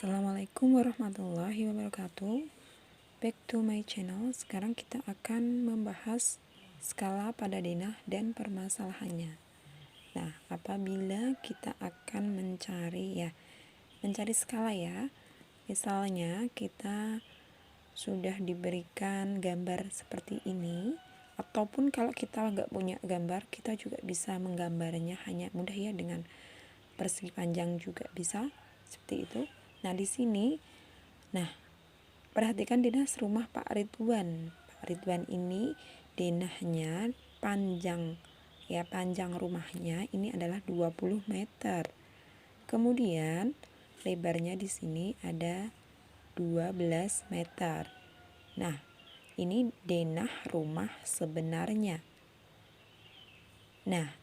Assalamualaikum warahmatullahi wabarakatuh. Back to my channel. Sekarang kita akan membahas skala pada denah dan permasalahannya. Nah, apabila kita akan mencari skala ya. Misalnya kita sudah diberikan gambar seperti ini, ataupun kalau kita nggak punya gambar, kita juga bisa menggambarnya hanya mudah ya, dengan persegi panjang juga bisa seperti itu. Nah, di sini, perhatikan denah rumah Pak Ridwan. Pak Ridwan ini denahnya panjang rumahnya ini adalah 20 meter. Kemudian lebarnya di sini ada 12 meter. Nah, ini denah rumah sebenarnya. Nah,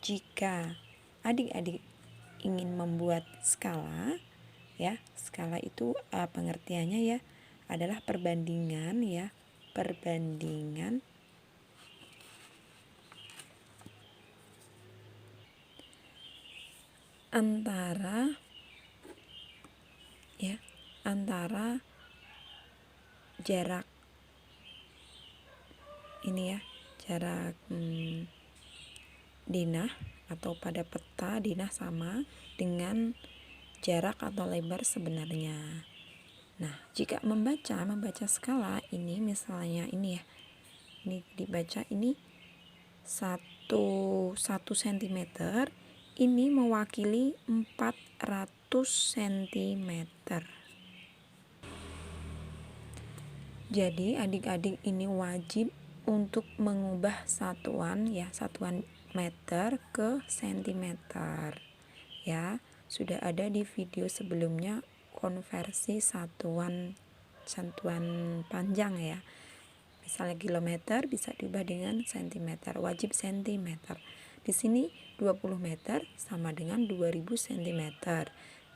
jika adik-adik ingin membuat skala, ya, skala itu pengertiannya ya adalah perbandingan antara jarak ini ya, jarak denah atau pada peta denah sama dengan jarak atau lebar sebenarnya. Nah, jika membaca skala ini, misalnya ini ya, ini dibaca ini 1 cm ini mewakili 400 cm. Jadi adik-adik ini wajib untuk mengubah satuan meter ke sentimeter ya. Sudah ada di video sebelumnya konversi satuan panjang ya. Misalnya kilometer bisa diubah dengan sentimeter, wajib sentimeter. Di sini 20 meter sama dengan 2000 cm.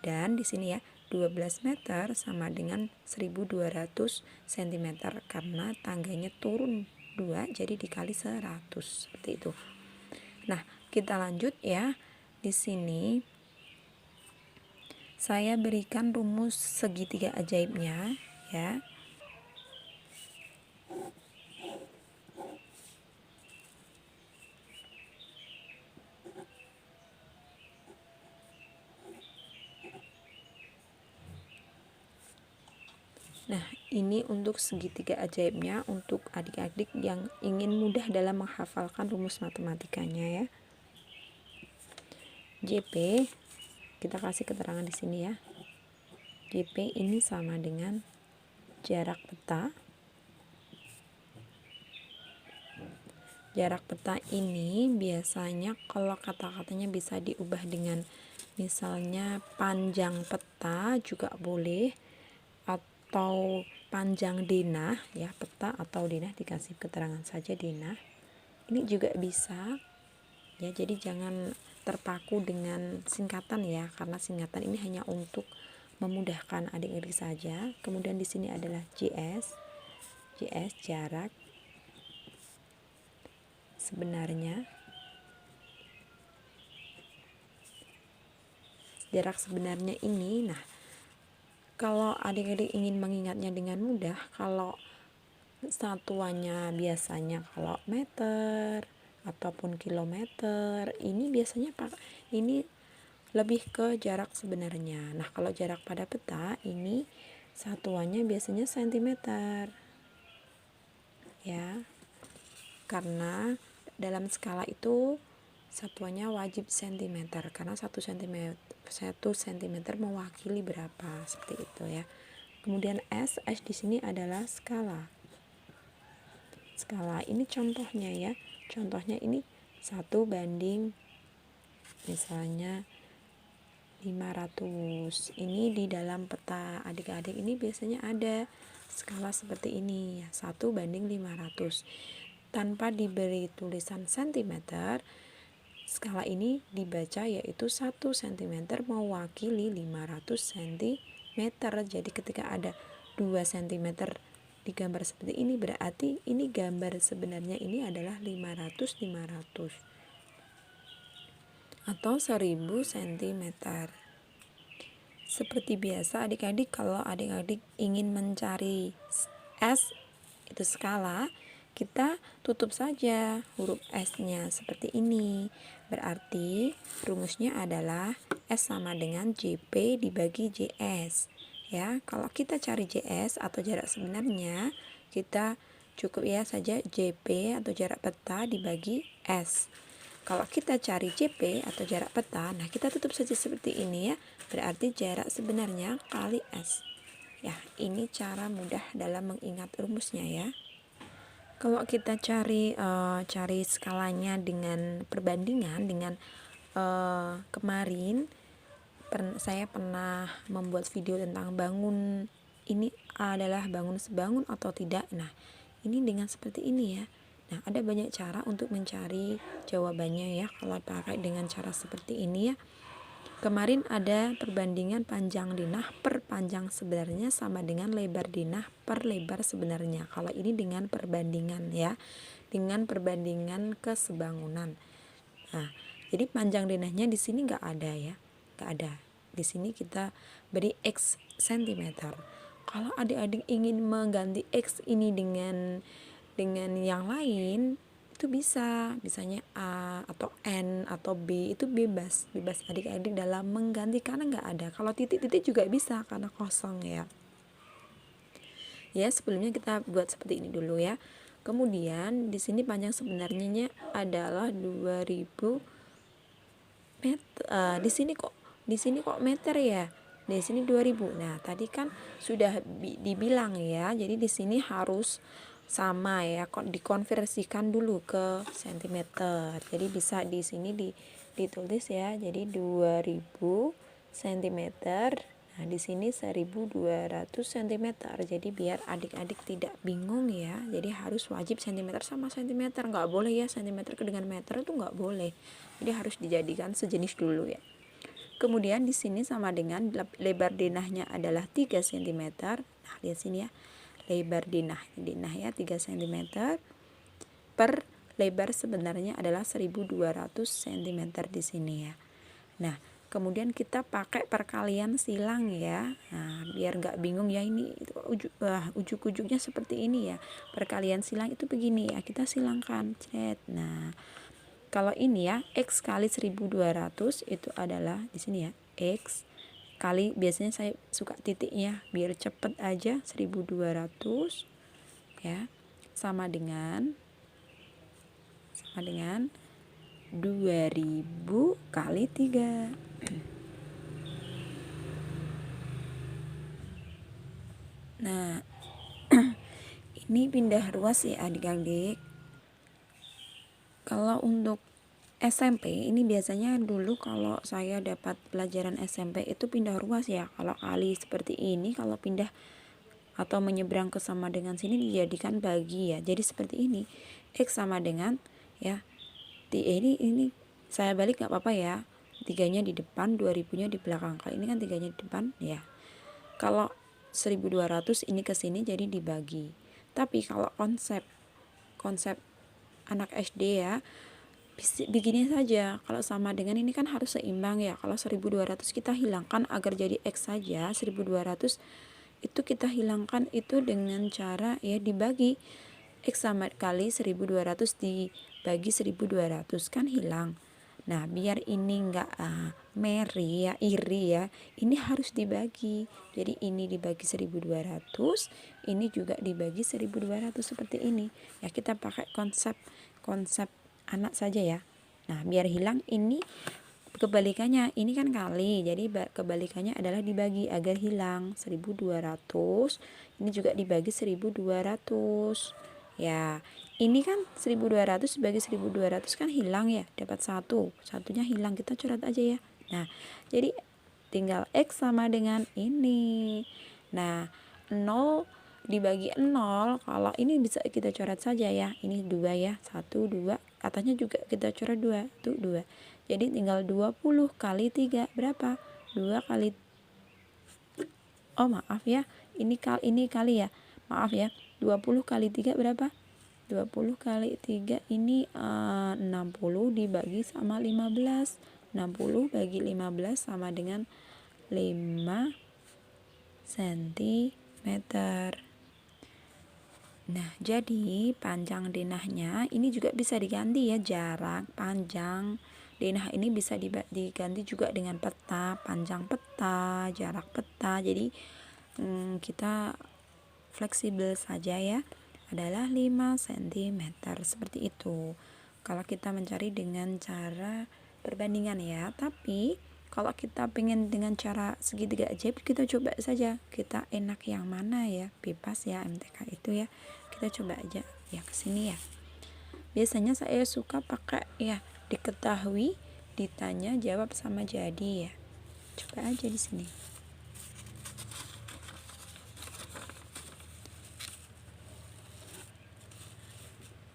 Dan di sini ya 12 meter sama dengan 1200 cm karena tangganya turun 2 jadi dikali 100 seperti itu. Nah, kita lanjut ya. Di sini saya berikan rumus segitiga ajaibnya ya. Nah, ini untuk segitiga ajaibnya untuk adik-adik yang ingin mudah dalam menghafalkan rumus matematikanya ya. JP kita kasih keterangan di sini ya. JP ini sama dengan jarak peta. Jarak peta ini biasanya kalau kata-katanya bisa diubah dengan misalnya panjang peta juga boleh, atau panjang denah ya, peta atau denah dikasih keterangan saja denah. Ini juga bisa ya, jadi jangan terpaku dengan singkatan ya, karena singkatan ini hanya untuk memudahkan adik-adik saja. Kemudian di sini adalah JS jarak sebenarnya. Jarak sebenarnya ini, nah kalau adik-adik ingin mengingatnya dengan mudah, kalau satuannya biasanya kalau meter ataupun kilometer, ini biasanya ini lebih ke jarak sebenarnya. Nah, kalau jarak pada peta ini satuannya biasanya sentimeter ya, karena dalam skala itu satuannya wajib sentimeter karena 1 cm mewakili berapa, seperti itu ya. Kemudian S di sini adalah skala. Skala ini contohnya ya. Contohnya ini 1 banding misalnya 500. Ini di dalam peta adik-adik ini biasanya ada skala seperti ini ya, 1 banding 500. Tanpa diberi tulisan cm, skala ini dibaca yaitu 1 cm mewakili 500 cm. Jadi ketika ada 2 cm digambar seperti ini, berarti ini gambar sebenarnya ini adalah 500 atau 1000 cm. Seperti biasa adik-adik, kalau adik-adik ingin mencari S itu skala, kita tutup saja huruf S-nya seperti ini. Berarti rumusnya adalah S sama dengan JP dibagi JS. Ya, kalau kita cari JS atau jarak sebenarnya, kita cukup ya saja JP atau jarak peta dibagi S. Kalau kita cari JP atau jarak peta, nah kita tutup saja seperti ini ya. Berarti jarak sebenarnya kali S. Ya, ini cara mudah dalam mengingat rumusnya ya. Kalau kita cari skalanya dengan perbandingan dengan kemarin saya pernah membuat video tentang bangun, ini adalah bangun sebangun atau tidak. Nah, ini dengan seperti ini ya. Nah, ada banyak cara untuk mencari jawabannya ya kalau pakai dengan cara seperti ini ya. Kemarin ada perbandingan panjang dinah per panjang sebenarnya sama dengan lebar dinah per lebar sebenarnya. Kalau ini dengan perbandingan ya, dengan perbandingan kesebangunan. Nah, jadi panjang dinahnya di sini nggak ada ya, nggak ada. Di sini kita beri X cm. Kalau adik-adik ingin mengganti X ini dengan yang lain, itu bisa, misalnya A atau N atau B, itu bebas adik-adik dalam mengganti karena nggak ada. Kalau titik-titik juga bisa karena kosong ya. Ya, sebelumnya kita buat seperti ini dulu ya. Kemudian di sini panjang sebenarnya adalah 2000 meter. Di sini kok meter ya? Di sini 2000. Nah, tadi kan sudah dibilang ya. Jadi di sini harus sama ya, kok dikonversikan dulu ke cm. Jadi bisa di sini ditulis ya. Jadi 2000 cm. Nah, di sini 1200 cm. Jadi biar adik-adik tidak bingung ya. Jadi harus wajib cm sama cm. Nggak boleh ya cm dengan meter itu nggak boleh. Jadi harus dijadikan sejenis dulu ya. Kemudian di sini sama dengan lebar denahnya adalah 3 cm. Nah, lihat sini ya. Lebar denah ya 3 cm per lebar sebenarnya adalah 1200 cm di sini ya. Nah, kemudian kita pakai perkalian silang ya. Nah, biar nggak bingung ya, ini ujuk-ujuknya seperti ini ya. Perkalian silang itu begini ya, kita silangkan. Nah, kalau ini ya, X kali 1200 itu adalah di sini ya, X kali, biasanya saya suka titiknya biar cepet aja, 1200 ya, sama dengan 2000 kali 3. Nah, ini pindah ruas ya adik-adik. Kalau untuk SMP ini biasanya dulu kalau saya dapat pelajaran SMP itu pindah ruas ya. Kalau kali seperti ini, kalau pindah atau menyeberang ke sama dengan sini dijadikan bagi ya. Jadi seperti ini, X sama dengan ya, ini saya balik nggak apa-apa ya, 3-nya di depan, 2000-nya di belakang. Kalau ini kan 3-nya di depan ya. Kalau 1200 ini ke sini jadi dibagi. Tapi kalau konsep anak SD ya, begini saja. Kalau sama dengan ini kan harus seimbang ya. Kalau 1200 kita hilangkan agar jadi X saja. 1200 itu kita hilangkan itu dengan cara ya dibagi. X sama kali 1200 dibagi 1200 kan hilang. Nah, biar ini enggak iri ya, ini harus dibagi. Jadi ini dibagi 1200, ini juga dibagi 1200 seperti ini. Ya, kita pakai konsep anak saja ya. Nah, biar hilang ini kebalikannya, ini kan kali, jadi kebalikannya adalah dibagi agar hilang. 1200 ini juga dibagi 1200 ya. Ini kan 1200 bagi 1200 kan hilang ya, dapat satunya hilang, kita coret aja ya. Nah, jadi tinggal X sama dengan ini. Nah, 0 dibagi 0, kalau ini bisa kita coret saja ya, ini 2 ya, 1, 2, atasnya juga kita coret 2, tuh 2. Jadi tinggal 20 kali 3 berapa? 2 kali, oh maaf ya, ini kali ya, maaf ya, 20 kali 3 berapa? 20 kali 3 ini 60 dibagi sama 15. 60 bagi 15 sama dengan 5 cm. Nah, jadi panjang denahnya ini juga bisa diganti ya, jarak panjang denah ini bisa diganti juga dengan peta, panjang peta, jarak peta. Jadi kita fleksibel saja ya, adalah 5 cm seperti itu. Kalau kita mencari dengan cara perbandingan ya, tapi kalau kita pengen dengan cara segitiga ajaib, kita coba saja, kita enak yang mana ya, bebas ya MTK itu ya, kita coba aja ya ke sini ya. Biasanya saya suka pakai ya diketahui, ditanya, jawab sama jadi ya. Coba aja di sini.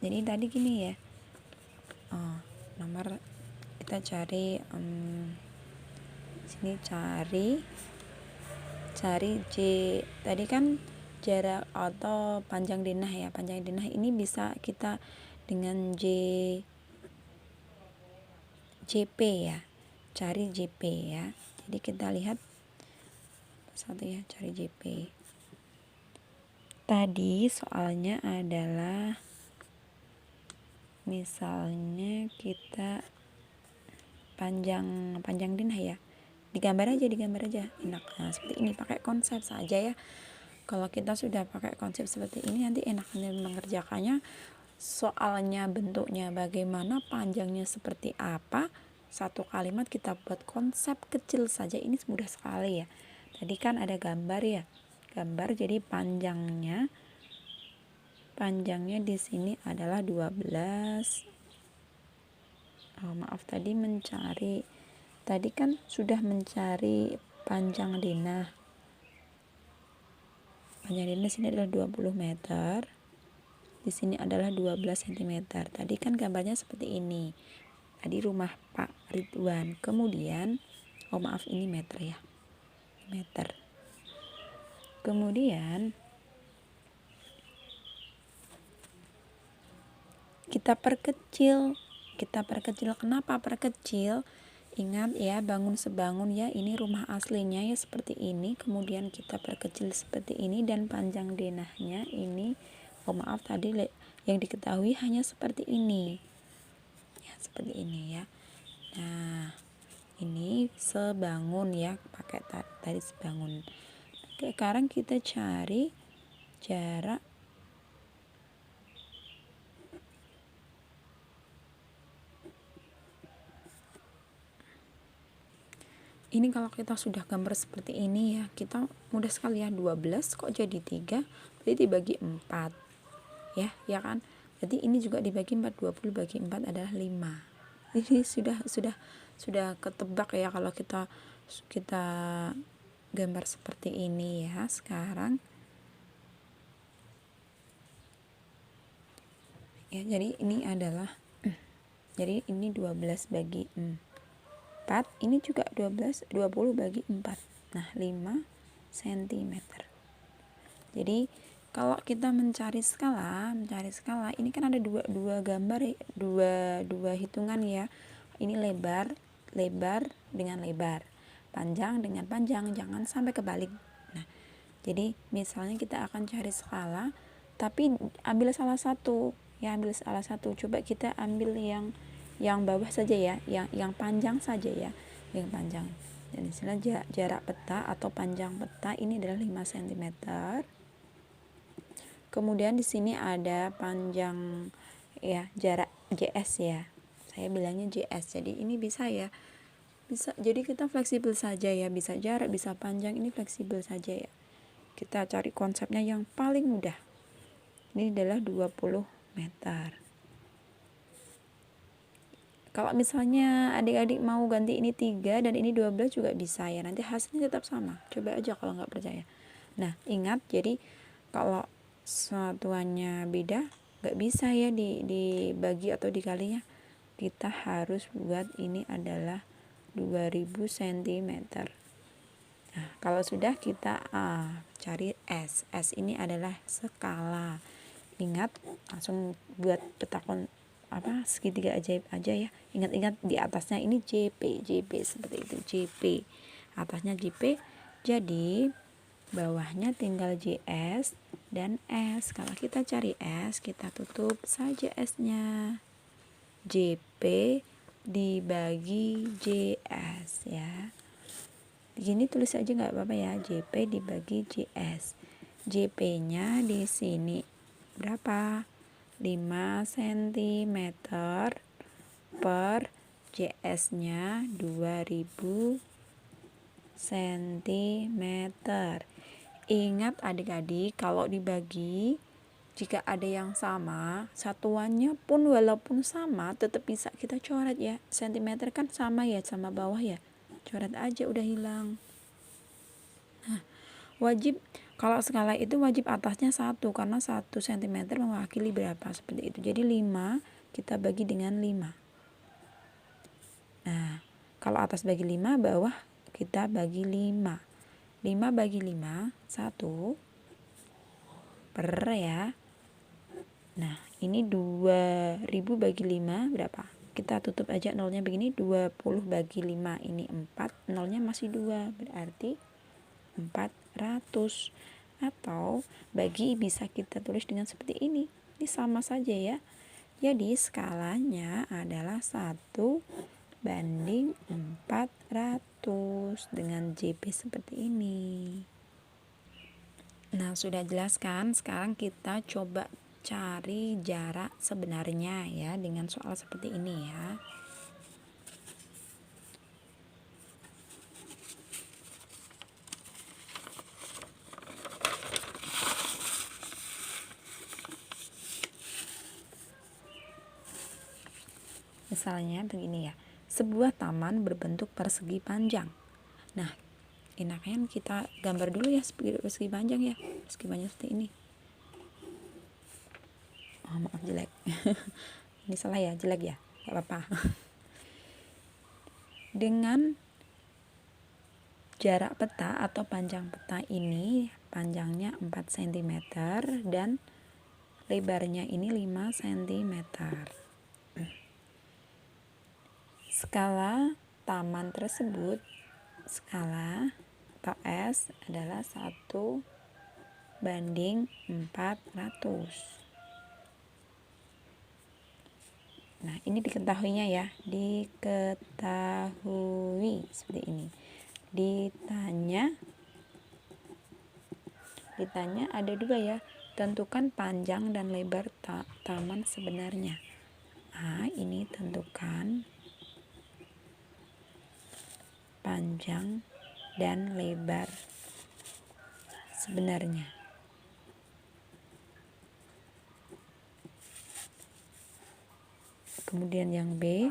Jadi tadi gini ya, nomor kita cari sini cari J. Tadi kan jarak atau panjang denah ya, panjang denah ini bisa kita dengan JP ya, cari JP ya. Jadi kita lihat satu ya, cari JP. Tadi soalnya adalah misalnya kita panjang denah ya, digambar aja enak. Nah, seperti ini, pakai konsep saja ya. Kalau kita sudah pakai konsep seperti ini, nanti enak mengerjakannya. Soalnya bentuknya bagaimana, panjangnya seperti apa, satu kalimat kita buat konsep kecil saja, ini mudah sekali ya. Tadi kan ada gambar ya, gambar, jadi panjangnya di sini adalah 12. Tadi kan sudah mencari panjang denah. Panjang denah sini adalah 20 meter. Di sini adalah 12 cm. Tadi kan gambarnya seperti ini. Tadi rumah Pak Ridwan. Kemudian, ini meter ya. Meter. Kemudian kita perkecil. Kenapa perkecil? Ingat ya, bangun sebangun ya, ini rumah aslinya ya seperti ini, kemudian kita perkecil seperti ini, dan panjang denahnya ini, tadi yang diketahui hanya seperti ini ya, seperti ini ya. Nah, ini sebangun ya, pakai tadi sebangun. Sekarang kita cari jarak ini. Kalau kita sudah gambar seperti ini ya, kita mudah sekali ya, 12 kok jadi 3, berarti dibagi 4 ya kan, jadi ini juga dibagi 4, 20 bagi 4 adalah 5. Ini sudah ketebak ya kalau kita gambar seperti ini ya. Sekarang ya, jadi ini adalah jadi ini 12 bagi 4, ini juga 20 bagi 4. Nah, 5 cm. Jadi kalau kita mencari skala, ini kan ada dua gambar, dua hitungan ya. Ini lebar dengan lebar, panjang dengan panjang, jangan sampai kebalik. Nah, jadi misalnya kita akan cari skala, tapi ambil salah satu ya, coba kita ambil yang bawah saja ya, yang panjang saja ya, yang panjang. Dan misalnya jarak peta atau panjang peta ini adalah 5 cm. Kemudian di sini ada panjang ya, jarak JS ya. Saya bilangnya JS. Jadi ini bisa ya. Jadi kita fleksibel saja ya, bisa jarak, bisa panjang, ini fleksibel saja ya. Kita cari konsepnya yang paling mudah. Ini adalah 20 meter. Kalau misalnya adik-adik mau ganti ini 3 dan ini 12 juga bisa ya. Nanti hasilnya tetap sama. Coba aja kalau nggak percaya. Nah, ingat, jadi kalau satuannya beda, nggak bisa ya dibagi atau dikalinya. Kita harus buat ini adalah 2000 cm. Nah, kalau sudah kita cari S. S ini adalah skala. Ingat, langsung buat petakon segitiga ajaib aja ya. Ingat-ingat di atasnya ini JP seperti itu, JP atasnya JP, jadi bawahnya tinggal JS dan S. Kalau kita cari S, kita tutup saja S-nya. JP dibagi JS ya. Begini tulis aja nggak apa-apa ya, JP dibagi JS. JP-nya di sini berapa? 5 cm per JS-nya 2000 cm. Ingat adik-adik, kalau dibagi, jika ada yang sama, satuannya pun walaupun sama, tetap bisa kita coret ya. Sentimeter kan sama ya, sama bawah ya. Coret aja udah hilang. Nah, wajib kalau skala itu wajib atasnya 1, karena 1 cm mewakili berapa, seperti itu. Jadi 5 kita bagi dengan 5. Nah, kalau atas bagi 5, bawah kita bagi 5. 5 bagi 5, 1 per ya. Nah, ini 2000 bagi 5 berapa? Kita tutup aja nolnya begini, 20 bagi 5 ini 4, nolnya masih 2, berarti 400. Atau bagi bisa kita tulis dengan seperti ini. Ini sama saja ya. Jadi skalanya adalah 1 banding 400 dengan JP seperti ini. Nah, sudah jelas kan? Sekarang kita coba cari jarak sebenarnya ya dengan soal seperti ini ya. Misalnya begini ya. Sebuah taman berbentuk persegi panjang. Nah, enaknya kita gambar dulu ya persegi panjang ya. Persegi panjang seperti ini. Oh, maaf jelek. Ini salah ya, jelek ya. Gak apa-apa. Dengan jarak peta atau panjang peta ini, panjangnya 4 cm dan lebarnya ini 5 cm. Skala taman tersebut, skala atau S adalah 1 banding 400. Nah, ini diketahuinya ya, diketahui seperti ini. Ditanya ada 2 ya, tentukan panjang dan lebar taman sebenarnya. Nah, ini tentukan panjang dan lebar sebenarnya. Kemudian yang B,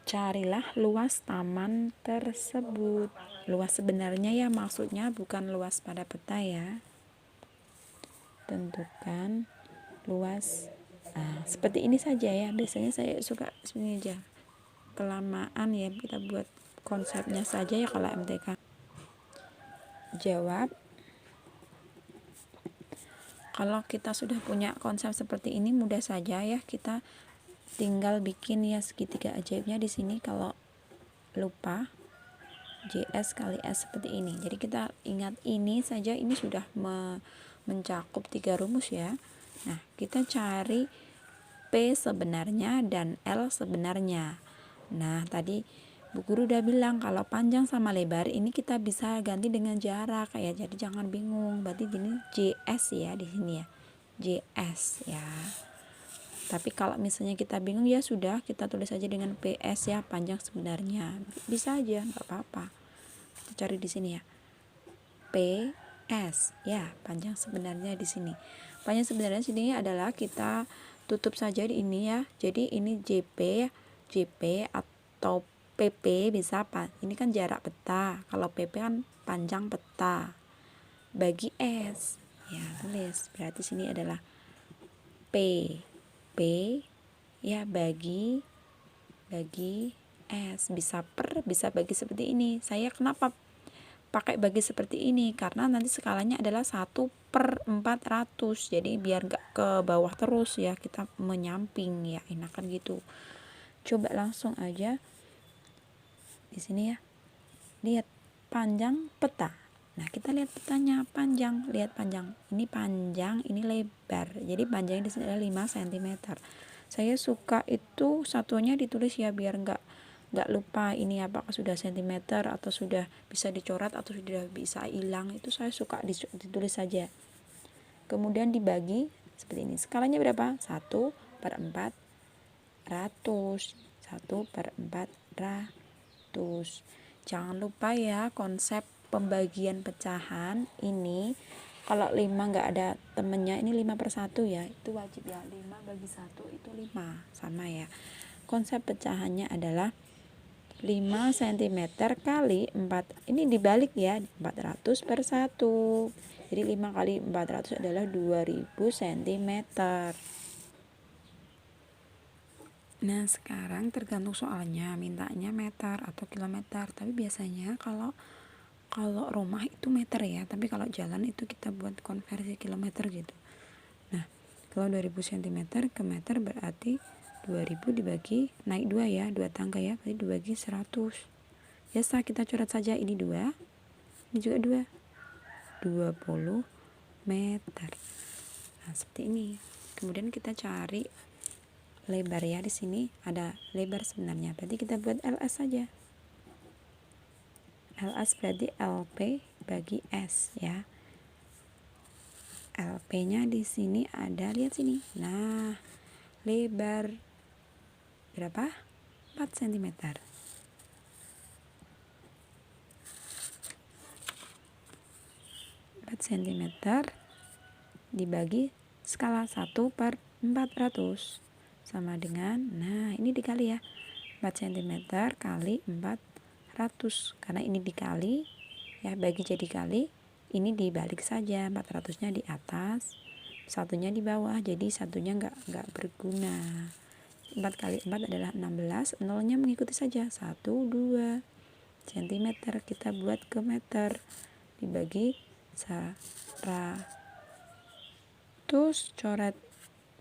carilah luas taman tersebut. Luas sebenarnya ya, maksudnya bukan luas pada peta ya. Tentukan luas. Nah, seperti ini saja ya. Biasanya saya suka seperti aja. Kelamaan ya, kita buat konsepnya saja ya kalau MTK. Jawab. Kalau kita sudah punya konsep seperti ini, mudah saja ya, kita tinggal bikin ya segitiga ajaibnya di sini. Kalau lupa, JS kali S seperti ini. Jadi kita ingat ini saja, ini sudah mencakup 3 rumus ya. Nah, kita cari P sebenarnya dan L sebenarnya. Nah, tadi Bu Guru udah bilang kalau panjang sama lebar ini kita bisa ganti dengan jarak ya. Jadi jangan bingung. Berarti ini JS ya di sini ya. JS ya. Tapi kalau misalnya kita bingung ya sudah, kita tulis aja dengan PS ya, panjang sebenarnya. Bisa aja, nggak apa-apa. Kita cari di sini ya. PS ya, panjang sebenarnya di sini. Panjang sebenarnya sini adalah kita tutup saja di ini ya. Jadi ini JP ya, JP atau PP bisa apa? Ini kan jarak peta. Kalau PP kan panjang peta. Bagi S. Ya, tulis. Berarti sini adalah P. P ya bagi S. Bisa per, bisa bagi seperti ini. Saya kenapa pakai bagi seperti ini? Karena nanti skalanya adalah 1/400. Jadi biar gak ke bawah terus ya, kita menyamping ya, enakan gitu. Coba langsung aja di sini ya. Lihat panjang peta. Nah, kita lihat petanya panjang, lihat panjang. Ini panjang, ini lebar. Jadi panjangnya di sini adalah 5 cm. Saya suka itu satuannya ditulis ya biar nggak lupa ini apakah sudah sentimeter atau sudah bisa dicoret atau sudah bisa hilang. Itu saya suka ditulis saja. Kemudian dibagi seperti ini. Skalanya berapa? 1/400. 1/400. Jangan lupa ya konsep pembagian pecahan ini. Kalau 5 nggak ada temennya, ini 5/1 ya, itu wajib ya. 5 bagi 1 itu 5, sama ya. Konsep pecahannya adalah 5 cm kali 4, ini dibalik ya, 400/1. Jadi 5 kali 400 adalah 2000 cm. Nah, sekarang tergantung soalnya, mintanya meter atau kilometer. Tapi biasanya kalau rumah itu meter ya, tapi kalau jalan itu kita buat konversi kilometer gitu. Nah, kalau 2000 cm ke meter berarti 2000 dibagi naik 2 ya, 2 tangga ya, berarti dibagi 100. Biasa kita coret saja, ini 2, ini juga 2, 20 meter. Nah, seperti ini. Kemudian kita cari lebar ya, di sini ada lebar sebenarnya, berarti kita buat LS saja. LS berarti LP bagi S ya. LP-nya di sini ada, lihat sini. Nah, lebar berapa? 4 cm. 4 cm dibagi skala 1/400 sama dengan, nah ini dikali ya, 4 cm kali 400, karena ini dikali ya, bagi jadi kali, ini dibalik saja, 400-nya di atas, satunya di bawah, jadi satunya nggak berguna. 4 kali 4 adalah 16, nolnya mengikuti saja, 1, 2 cm, kita buat ke meter, dibagi 100,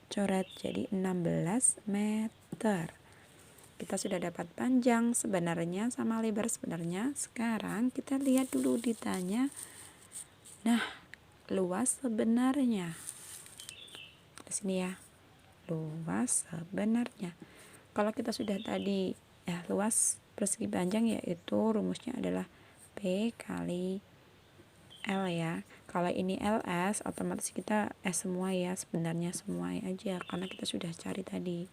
coret jadi 16 meter. Kita sudah dapat panjang sebenarnya sama lebar sebenarnya. Sekarang kita lihat dulu ditanya, nah luas sebenarnya di sini ya, luas sebenarnya. Kalau kita sudah tadi ya, luas persegi panjang yaitu rumusnya adalah P kali L ya. Kalau ini LS otomatis kita S semua ya, sebenarnya semua aja karena kita sudah cari tadi.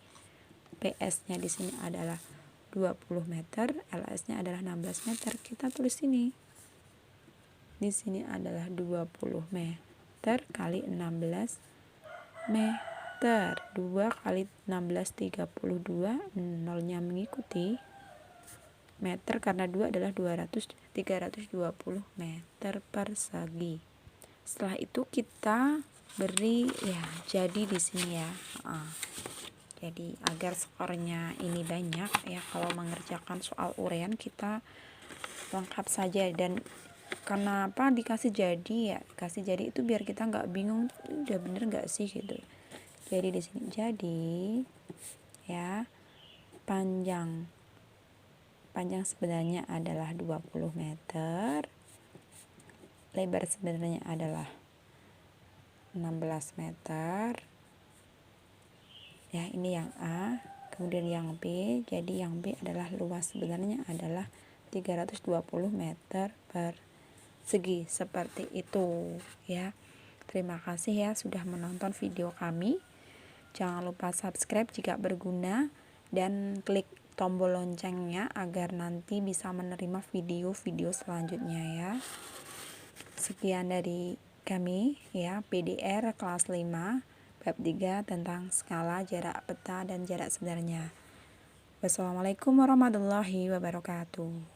PS-nya di sini adalah 20 meter, LS-nya adalah 16 meter. Kita tulis ini. Di sini adalah 20 meter kali 16 meter. 2 kali 16 32, nolnya mengikuti meter karena 2 adalah 320 meter persegi. Setelah itu kita beri ya jadi di sini ya. Jadi agar skornya ini banyak ya, kalau mengerjakan soal urean kita lengkap saja. Dan kenapa dikasih jadi ya, kasih jadi itu biar kita nggak bingung udah bener nggak sih gitu. Jadi di sini jadi ya, panjang sebenarnya adalah 20 meter, lebar sebenarnya adalah 16 meter ya, ini yang A. Kemudian yang B, jadi yang B adalah luas sebenarnya adalah 320 meter persegi, seperti itu ya. Terima kasih ya sudah menonton video kami. Jangan lupa subscribe jika berguna dan klik tombol loncengnya agar nanti bisa menerima video-video selanjutnya ya. Sekian dari kami ya, PDR kelas 5 bab 3 tentang skala, jarak peta dan jarak sebenarnya. Wassalamualaikum warahmatullahi wabarakatuh.